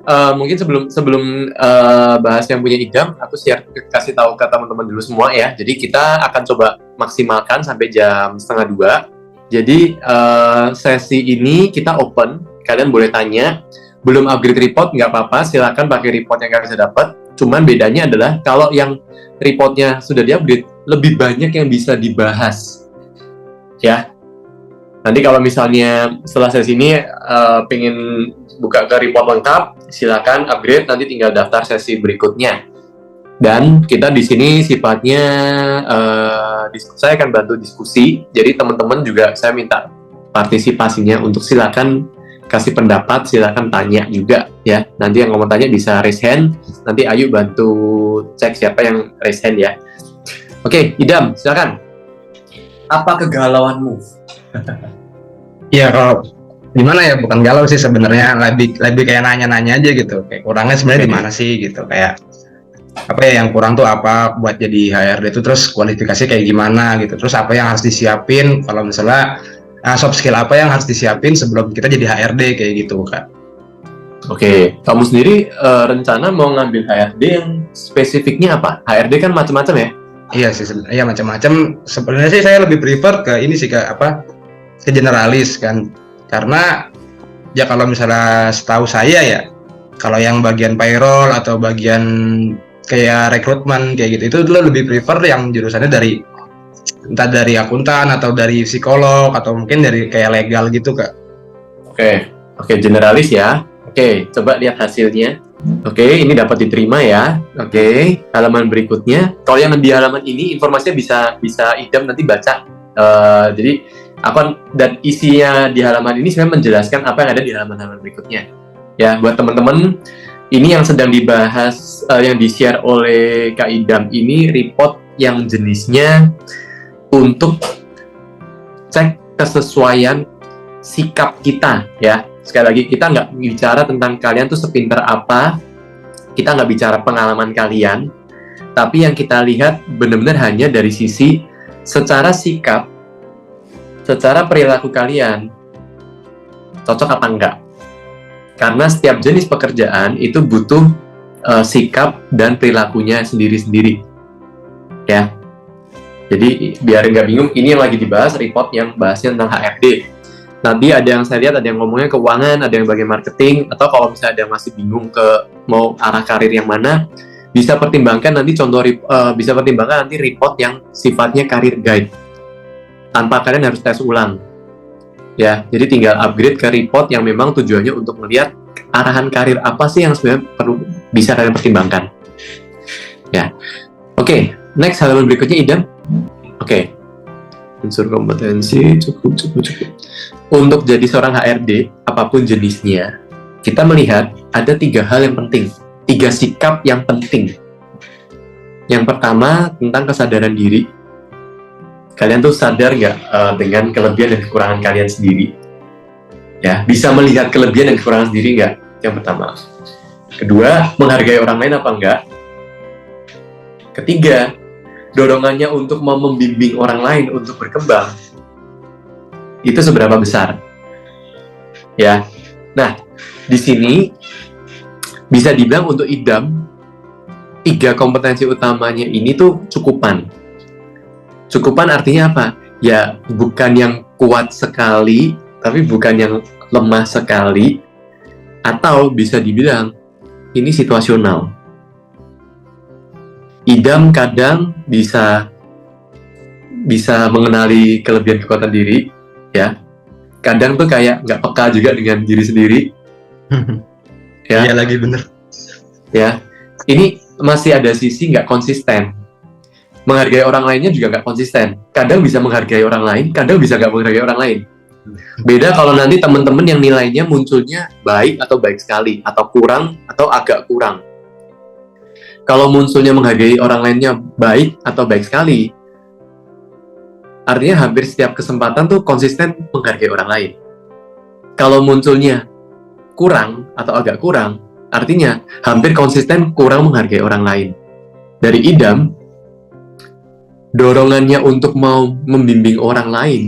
Mungkin sebelum sebelum bahas yang punya idam, aku kasih tahu ke teman-teman dulu semua ya. Jadi kita akan coba maksimalkan sampai jam setengah 2. Jadi sesi ini kita open, kalian boleh tanya. Belum upgrade report nggak apa-apa, silakan pakai report yang kalian bisa dapat. Cuman bedanya adalah kalau yang reportnya sudah di-upgrade, lebih banyak yang bisa dibahas. Ya, nanti kalau misalnya setelah sesi ini pengen buka ke report lengkap, silakan upgrade, nanti tinggal daftar sesi berikutnya. Dan kita di sini sifatnya saya akan bantu diskusi, jadi teman-teman juga saya minta partisipasinya untuk silakan kasih pendapat, silakan tanya juga ya. Nanti yang mau tanya bisa raise hand, nanti Ayu bantu cek siapa yang raise hand ya. Oke, Idam, silakan. Apa kegalauanmu? Iya, kalau gimana ya, bukan galau sih sebenarnya, lebih kayak nanya-nanya aja gitu. Kayak kurangnya sebenarnya di mana sih gitu. Kayak apa ya yang kurang tuh apa buat jadi HRD itu, terus kualifikasi kayak gimana gitu. Terus apa yang harus disiapin kalau misalnya soft skill apa yang harus disiapin sebelum kita jadi HRD kayak gitu, Kak. Oke, kamu sendiri rencana mau ngambil HRD yang spesifiknya apa? HRD kan macam-macam ya? Iya sih, iya macam-macam. Sebenarnya sih saya lebih prefer ke ini sih, ke generalis kan. Karena ya kalau misalnya setahu saya ya, kalau yang bagian payroll atau bagian kayak rekrutmen kayak gitu, itu dulu lebih prefer yang jurusannya dari entah dari akuntan atau dari psikolog atau mungkin dari kayak legal gitu, Kak. Oke, generalis ya. Oke, coba lihat hasilnya. Oke, ini dapat diterima ya. Oke, halaman berikutnya. Kalau yang di halaman ini informasinya bisa Idam nanti baca. Jadi dan isinya di halaman ini sebenarnya menjelaskan apa yang ada di halaman-halaman berikutnya. Ya, buat teman-teman, ini yang sedang dibahas, yang di-share oleh Kak Idam ini report yang jenisnya untuk cek kesesuaian sikap kita ya. Sekali lagi, kita nggak bicara tentang kalian tuh sepintar apa, kita nggak bicara pengalaman kalian, tapi yang kita lihat benar-benar hanya dari sisi secara sikap, secara perilaku kalian cocok apa enggak. Karena setiap jenis pekerjaan itu butuh sikap dan perilakunya sendiri-sendiri ya. Jadi biar nggak bingung, ini yang lagi dibahas report yang bahasnya tentang HRD. Nanti ada yang saya lihat, ada yang ngomongnya keuangan, ada yang bagian marketing, atau kalau misalnya ada yang masih bingung ke mau arah karir yang mana, bisa pertimbangkan nanti bisa pertimbangkan nanti report yang sifatnya karir guide. Tanpa kalian harus tes ulang. Ya, jadi tinggal upgrade ke report yang memang tujuannya untuk melihat arahan karir apa sih yang sebenarnya perlu bisa kalian pertimbangkan. Ya. Oke, next halaman berikutnya Idam. Oke. Unsur kompetensi cukup. Untuk jadi seorang HRD, apapun jenisnya, kita melihat ada 3 hal yang penting, 3 sikap yang penting. Yang pertama tentang kesadaran diri. Kalian tuh sadar nggak dengan kelebihan dan kekurangan kalian sendiri? Ya, bisa melihat kelebihan dan kekurangan sendiri nggak? Yang pertama. Kedua, menghargai orang lain apa enggak? Ketiga, dorongannya untuk mau membimbing orang lain untuk berkembang itu seberapa besar? Ya. Nah, di sini bisa dibilang untuk Idam 3 kompetensi utamanya ini tuh cukupan. Cukupan artinya apa? Ya, bukan yang kuat sekali, tapi bukan yang lemah sekali, atau bisa dibilang ini situasional. Idam kadang bisa mengenali kelebihan kekuatan diri, ya. Kadang tuh kayak nggak peka juga dengan diri sendiri. Ya. Iya lagi bener. Ya, ini masih ada sisi nggak konsisten. Menghargai orang lainnya juga nggak konsisten. Kadang bisa menghargai orang lain, kadang bisa nggak menghargai orang lain. Beda kalau nanti teman-teman yang nilainya munculnya baik atau baik sekali, atau kurang atau agak kurang. Kalau munculnya menghargai orang lainnya baik atau baik sekali, artinya hampir setiap kesempatan tuh konsisten menghargai orang lain. Kalau munculnya kurang atau agak kurang, artinya hampir konsisten kurang menghargai orang lain. Dari Idam, dorongannya untuk mau membimbing orang lain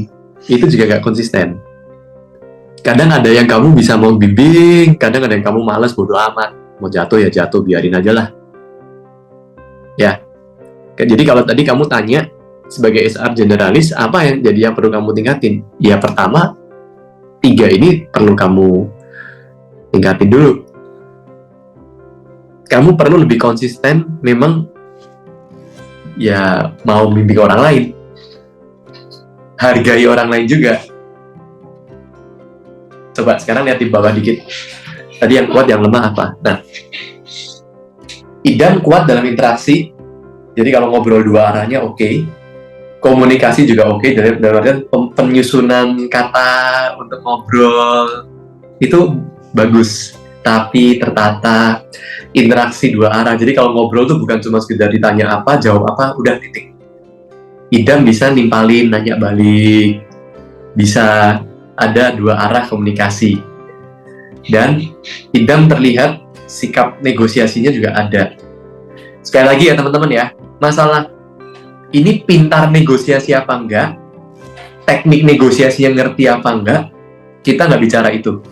itu juga gak konsisten. Kadang ada yang kamu bisa mau bimbing, kadang ada yang kamu malas, bodo amat. Mau jatuh ya jatuh, biarin aja lah. Ya. Jadi kalau tadi kamu tanya, sebagai HR generalis, apa yang perlu kamu tingkatin? Ya pertama, 3 ini perlu kamu tingkatin dulu. Kamu perlu lebih konsisten, memang ya mau bimbing orang lain. Hargai orang lain juga. Coba sekarang lihat di bawah dikit. Tadi yang kuat, yang lemah apa? Nah, Idam kuat dalam interaksi. Jadi kalau ngobrol dua arahnya oke. Komunikasi juga oke. Dalam artian penyusunan kata untuk ngobrol itu bagus. Tapi tertata, interaksi dua arah. Jadi kalau ngobrol tuh bukan cuma sekedar ditanya apa, jawab apa, udah titik. Idam bisa nimpalin, nanya balik. Bisa ada dua arah komunikasi, dan Idam terlihat sikap negosiasinya juga ada. Sekali lagi ya teman-teman ya, masalah ini pintar negosiasi apa enggak, teknik negosiasi yang ngerti apa enggak, kita nggak bicara itu.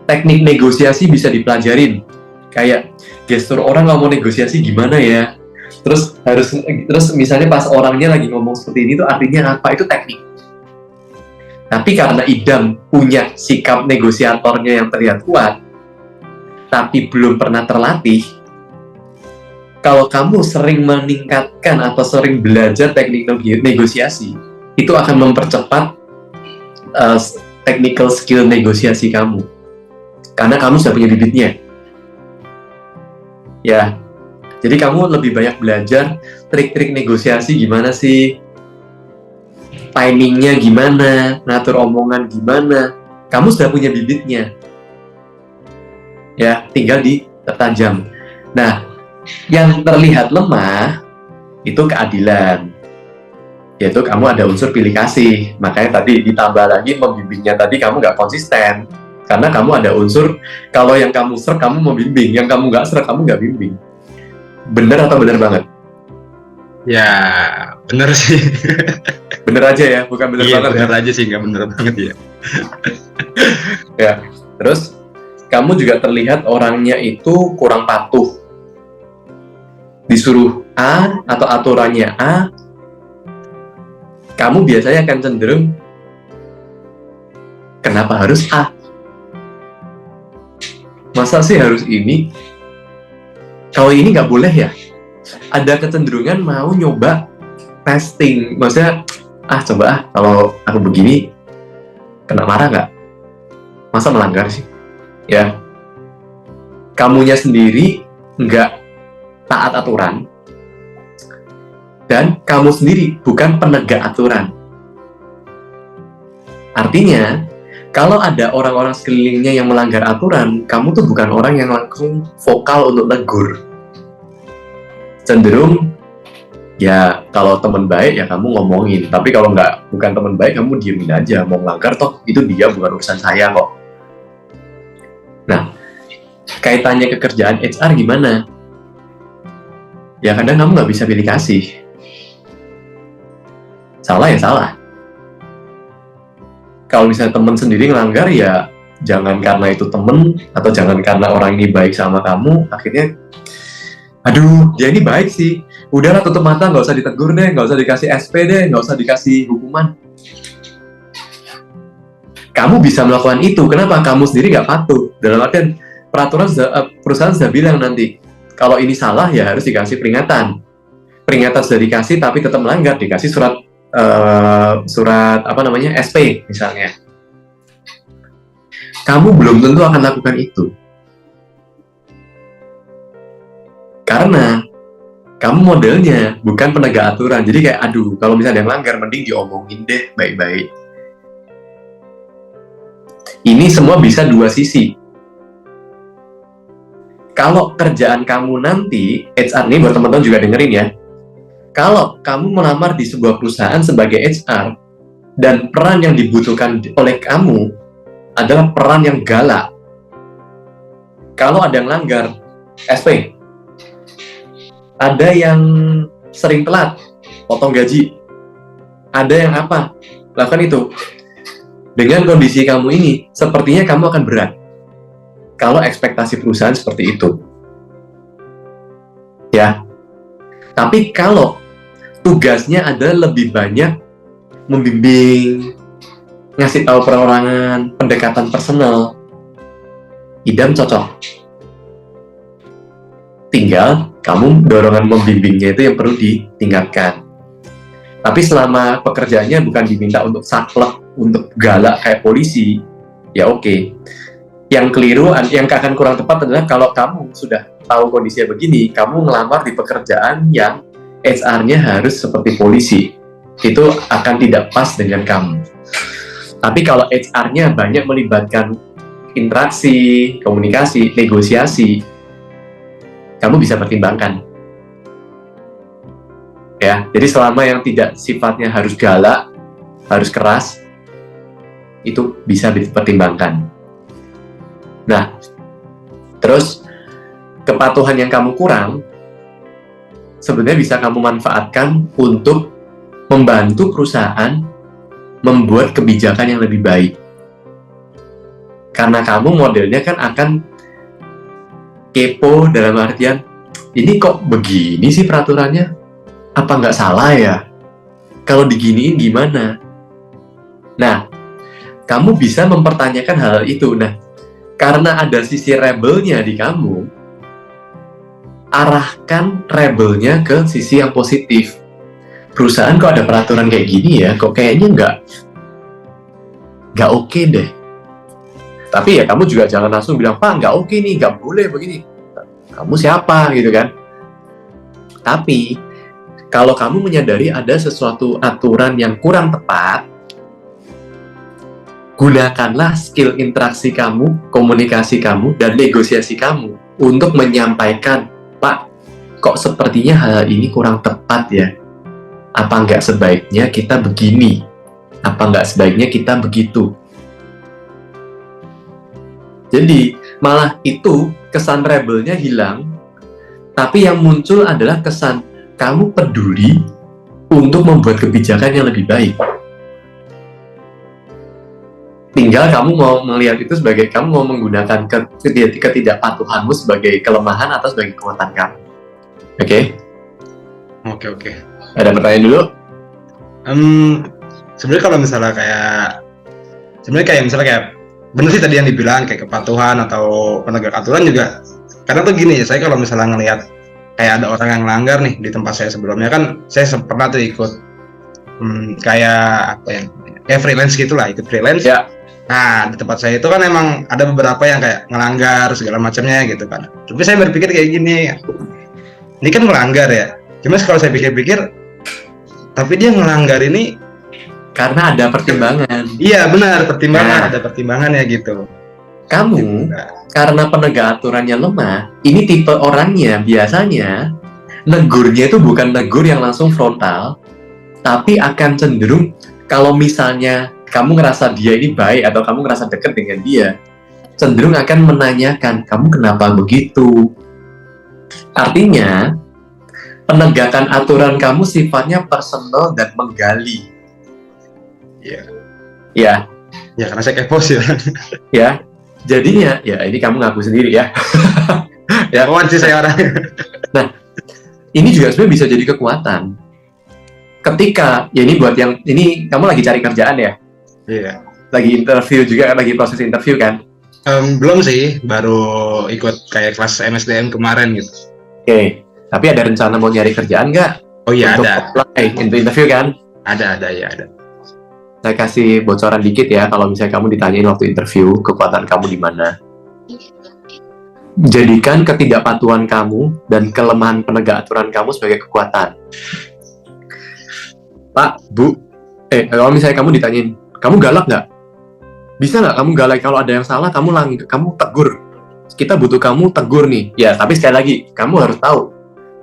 Teknik negosiasi bisa dipelajarin, kayak gestur orang nggak mau negosiasi gimana ya, terus misalnya pas orangnya lagi ngomong seperti ini tuh artinya apa, itu teknik. Tapi karena Idam punya sikap negosiatornya yang terlihat kuat, tapi belum pernah terlatih, kalau kamu sering meningkatkan atau sering belajar teknik negosiasi, itu akan mempercepat technical skill negosiasi kamu. Karena kamu sudah punya bibitnya. Ya, jadi kamu lebih banyak belajar trik-trik negosiasi gimana sih, timingnya gimana, ngatur omongan gimana, kamu sudah punya bibitnya. Ya, tinggal dipertajam. Nah, yang terlihat lemah itu keadilan. Yaitu kamu ada unsur pilih kasih. Makanya tadi ditambah lagi membimbingnya tadi kamu nggak konsisten. Karena kamu ada unsur, kalau yang kamu serk kamu mau bimbing, yang kamu nggak serk kamu nggak bimbing. Bener atau bener banget? Ya, bener sih. Bener aja ya, bukan bener banget. Bener aja sih, nggak bener banget ya. Ya, terus kamu juga terlihat orangnya itu kurang patuh. Disuruh A atau aturannya A, kamu biasanya akan cenderung kenapa harus A? Masa sih harus ini? Kalau ini nggak boleh ya? Ada kecenderungan mau nyoba testing, maksudnya coba kalau aku begini kena marah nggak? Masa melanggar sih? Ya, kamunya sendiri nggak taat aturan, dan kamu sendiri bukan penegak aturan. Artinya, kalau ada orang-orang sekelilingnya yang melanggar aturan, kamu tuh bukan orang yang langsung vokal untuk negur. Cenderung, ya kalau teman baik ya kamu ngomongin, tapi kalau bukan teman baik kamu diemin aja, mau melanggar toh itu dia, bukan urusan saya kok. Nah, kaitannya ke kerjaan HR gimana? Ya kadang kamu nggak bisa pilih kasih. Salah ya salah. Kalau misalnya temen sendiri ngelanggar ya jangan karena itu temen, atau jangan karena orang ini baik sama kamu, akhirnya aduh dia ini baik sih, udahlah tutup mata, nggak usah ditegur deh, nggak usah dikasih SP deh, nggak usah dikasih hukuman. Kamu bisa melakukan itu, kenapa? Kamu sendiri nggak patuh. Dalam artian peraturan perusahaan sudah bilang nanti kalau ini salah ya harus dikasih peringatan. Peringatan sudah dikasih tapi tetap melanggar, dikasih surat SP misalnya. Kamu belum tentu akan lakukan itu. Karena kamu modelnya bukan penegak aturan. Jadi kayak kalau misalnya ada yang langgar mending diomongin deh baik-baik. Ini semua bisa dua sisi. Kalau kerjaan kamu nanti, HR nih buat teman-teman juga dengerin ya. Kalau kamu melamar di sebuah perusahaan sebagai HR, dan peran yang dibutuhkan oleh kamu adalah peran yang galak. Kalau ada yang langgar, SP. Ada yang sering telat, potong gaji. Ada yang apa? Lakukan itu. dengan kondisi kamu ini, sepertinya kamu akan berat. Kalau ekspektasi perusahaan seperti itu. Ya. Tapi kalau tugasnya ada lebih banyak membimbing, ngasih tahu perorangan, pendekatan personal, idam cocok. Tinggal kamu dorongan membimbingnya itu yang perlu ditingkatkan. Tapi selama pekerjaannya bukan diminta untuk saklek, untuk galak kayak polisi, ya oke. Yang keliru, yang akan kurang tepat adalah kalau kamu sudah tahu kondisinya begini, kamu ngelamar di pekerjaan yang HR-nya harus seperti polisi. Itu akan tidak pas dengan kamu. Tapi kalau HR-nya banyak melibatkan interaksi, komunikasi, negosiasi, kamu bisa pertimbangkan. Ya, jadi selama yang tidak sifatnya harus galak, harus keras, itu bisa dipertimbangkan. Nah, terus kepatuhan yang kamu kurang sebenarnya bisa kamu manfaatkan untuk membantu perusahaan membuat kebijakan yang lebih baik. Karena kamu modelnya kan akan kepo dalam artian, ini kok begini sih peraturannya? Apa nggak salah ya? Kalau diginiin gimana? Nah, kamu bisa mempertanyakan hal itu. Nah, karena ada sisi rebelnya di kamu, arahkan rebelnya ke sisi yang positif. Perusahaan kok ada peraturan kayak gini ya, kok kayaknya nggak oke deh. Tapi ya kamu juga jangan langsung bilang, Pak nggak oke nih, nggak boleh begini. Kamu siapa gitu kan? Tapi kalau kamu menyadari ada sesuatu aturan yang kurang tepat, gunakanlah skill interaksi kamu, komunikasi kamu, dan negosiasi kamu untuk menyampaikan, Pak, kok sepertinya hal ini kurang tepat ya? Apa nggak sebaiknya kita begini? Apa nggak sebaiknya kita begitu? Jadi, malah itu kesan rebelnya hilang, tapi yang muncul adalah kesan kamu peduli untuk membuat kebijakan yang lebih baik. Tinggal kamu mau melihat itu sebagai kamu mau menggunakan ketidakpatuhanmu sebagai kelemahan atau sebagai kekuatan kamu. Oke? Oke. Ada pertanyaan dulu? Sebenarnya kalau misalnya kayak benar sih tadi yang dibilang kayak kepatuhan atau penegak aturan juga. Karena tuh gini, saya kalau misalnya ngelihat kayak ada orang yang melanggar nih di tempat saya sebelumnya, kan saya pernah tuh ikut kayak freelance gitulah, ikut freelance. Ya. Nah, di tempat saya itu kan emang ada beberapa yang kayak ngelanggar segala macamnya gitu kan. Tapi saya berpikir kayak gini, ini kan melanggar ya. Cuma kalau saya pikir-pikir, tapi dia ngelanggar ini karena ada pertimbangan. Iya benar, pertimbangan, ada pertimbangannya gitu. Kamu, karena penegak aturannya lemah, ini tipe orangnya biasanya negurnya itu bukan negur yang langsung frontal, tapi akan cenderung kalau misalnya kamu ngerasa dia ini baik atau kamu ngerasa dekat dengan dia, cenderung akan menanyakan, kamu kenapa begitu? Artinya, penegakan aturan kamu sifatnya personal dan menggali. Iya. Ya. Ya, karena saya kepo sih. Ya. Jadinya, ya ini kamu ngaku sendiri ya. Ya, kawan sih saya orang. Nah, ini juga sebenarnya bisa jadi kekuatan. Ketika, ya ini buat yang, ini kamu lagi cari kerjaan ya? Iya. Lagi interview juga, lagi proses interview kan? Belum sih, baru ikut kayak kelas MSDM kemarin gitu. Oke, tapi ada rencana mau nyari kerjaan nggak? Oh iya, untuk ada. apply, untuk interview kan? Ada. Saya kasih bocoran dikit ya, kalau misalnya kamu ditanyain waktu interview, kekuatan kamu di mana? Jadikan ketidakpatuhan kamu dan kelemahan penegak aturan kamu sebagai kekuatan. Pak, Bu, kalau misalnya kamu ditanyain, kamu galak nggak? Bisa nggak kamu galak? Kalau ada yang salah, kamu tegur. Kita butuh kamu tegur nih. Ya, tapi sekali lagi, kamu harus tahu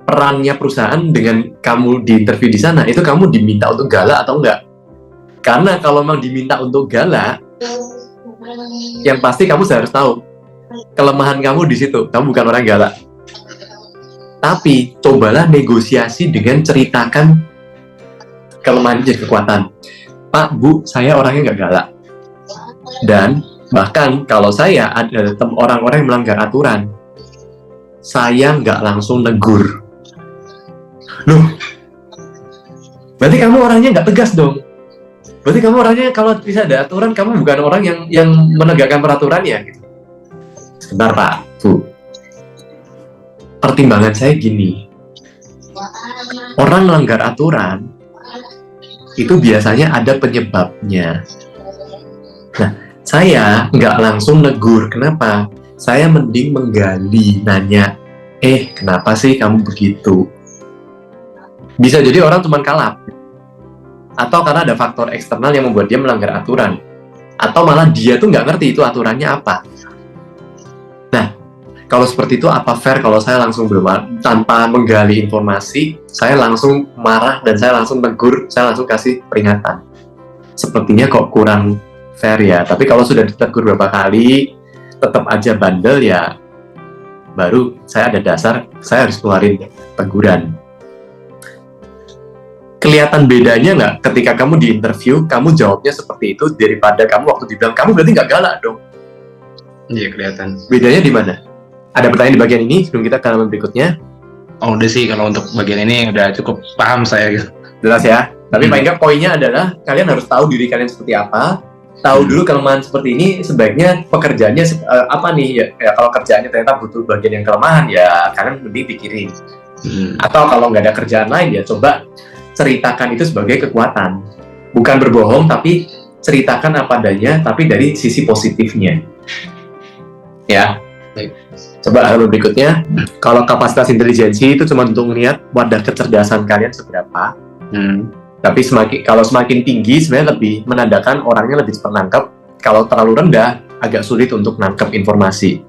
perannya perusahaan dengan kamu di interview di sana, itu kamu diminta untuk galak atau enggak? Karena kalau memang diminta untuk galak, yang pasti kamu harus tahu kelemahan kamu di situ. Kamu bukan orang galak. Tapi cobalah negosiasi dengan ceritakan kelemahan jadi kekuatan. Pak, Bu, saya orangnya nggak galak. Dan bahkan kalau saya ada orang-orang yang melanggar aturan, saya nggak langsung negur. Loh, berarti kamu orangnya nggak tegas dong. Berarti kamu orangnya kalau bisa ada aturan, kamu bukan orang yang menegakkan peraturan ya. Gitu. Sebentar Pak, Bu. Pertimbangan saya gini, orang melanggar aturan itu biasanya ada penyebabnya. Nah, saya nggak langsung negur. Kenapa? Saya mending menggali, nanya, kenapa sih kamu begitu? Bisa jadi orang cuma kalap, atau karena ada faktor eksternal yang membuat dia melanggar aturan, atau malah dia tuh nggak ngerti itu aturannya apa. Nah, kalau seperti itu apa fair kalau saya langsung tanpa menggali informasi, saya langsung marah dan saya langsung tegur, saya langsung kasih peringatan? Sepertinya kok kurang fair ya. Tapi kalau sudah ditegur beberapa kali, tetap aja bandel ya, baru saya ada dasar, saya harus keluarin teguran. Kelihatan bedanya nggak ketika kamu di interview, kamu jawabnya seperti itu daripada kamu waktu dibilang, kamu berarti nggak galak dong? Iya, kelihatan. Bedanya di mana? Ada pertanyaan di bagian ini sebelum kita ke halaman berikutnya? Oh, udah sih, kalau untuk bagian ini udah cukup paham saya gitu. Jelas ya? Tapi paling nggak poinnya adalah kalian harus tahu diri kalian seperti apa, tahu dulu kelemahan seperti ini, sebaiknya pekerjaannya apa nih ya, kalau kerjaannya ternyata butuh bagian yang kelemahan ya kalian mending pikirin. Atau kalau nggak ada kerjaan lain ya coba ceritakan itu sebagai kekuatan, bukan berbohong tapi ceritakan apa adanya tapi dari sisi positifnya ya. Baik. Coba halaman berikutnya. Kalau kapasitas intelijensi itu cuma untuk melihat wadah kecerdasan kalian seberapa. Tapi kalau semakin tinggi sebenarnya lebih menandakan orangnya lebih cepat nangkep. Kalau terlalu rendah agak sulit untuk nangkep informasi.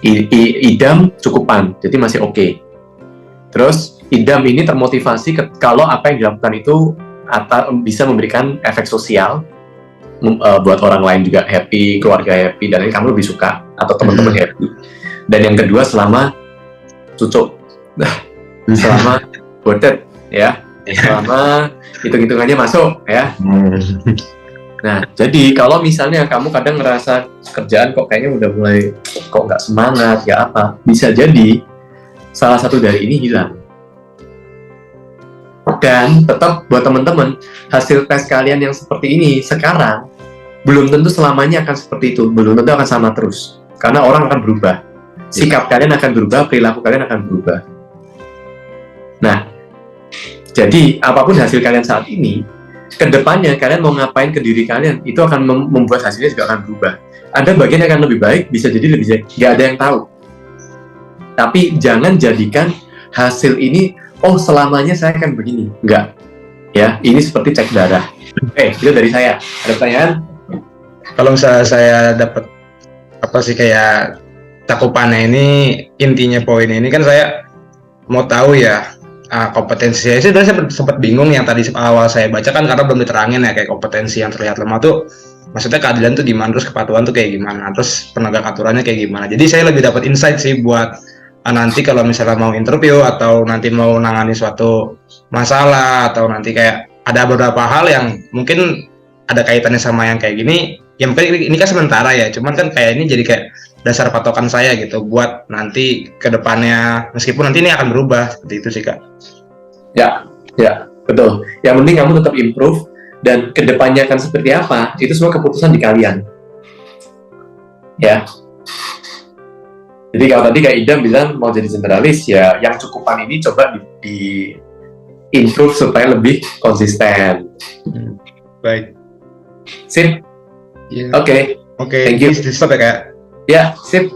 Idam cukupan, jadi masih oke. Terus idam ini termotivasi kalau apa yang dilakukan itu bisa memberikan efek sosial, buat orang lain juga happy, keluarga happy, dan kamu lebih suka atau teman-teman happy. Dan yang kedua selama cucuk, selama worth it ya. Selama hitung-hitungannya masuk ya. Nah, jadi kalau misalnya kamu kadang ngerasa kerjaan kok kayaknya udah mulai kok nggak semangat ya apa, bisa jadi salah satu dari ini hilang. Dan tetap buat teman-teman, hasil tes kalian yang seperti ini sekarang belum tentu selamanya akan seperti itu, belum tentu akan sama terus, karena orang akan berubah, sikap kalian akan berubah, perilaku kalian akan berubah. Nah, jadi apapun hasil kalian saat ini, kedepannya kalian mau ngapain ke diri kalian, itu akan membuat hasilnya juga akan berubah. Ada bagian yang akan lebih baik, bisa jadi lebih jelek, nggak ada yang tahu. Tapi jangan jadikan hasil ini, oh selamanya saya akan begini, enggak. Ya, ini seperti cek darah. Itu dari saya. Ada pertanyaan? Kalau misalnya saya dapat apa sih kayak cakupannya ini, intinya poin ini kan saya mau tahu ya. Kompetensi saya sih sempat bingung yang tadi awal saya baca kan, karena belum diterangin ya kayak kompetensi yang terlihat lemah tuh maksudnya keadilan tuh gimana, terus kepatuhan tuh kayak gimana, terus penegak aturannya kayak gimana. Jadi saya lebih dapat insight sih buat nanti kalau misalnya mau interview atau nanti mau nangani suatu masalah, atau nanti kayak ada beberapa hal yang mungkin ada kaitannya sama yang kayak gini, yang mungkin ini kan sementara ya, cuman kan kayak ini jadi kayak dasar patokan saya gitu buat nanti ke depannya, meskipun nanti ini akan berubah. Seperti itu sih Kak. Ya, betul. Yang penting kamu tetap improve, dan ke depannya akan seperti apa, itu semua keputusan di kalian. Ya. Jadi kalau tadi kayak Idam bilang mau jadi generalis, ya yang cukupan ini coba di improve supaya lebih konsisten. Baik. Sip. Yeah. Oke. Oke. Thank you. Stop ya Kak. Ya, sip.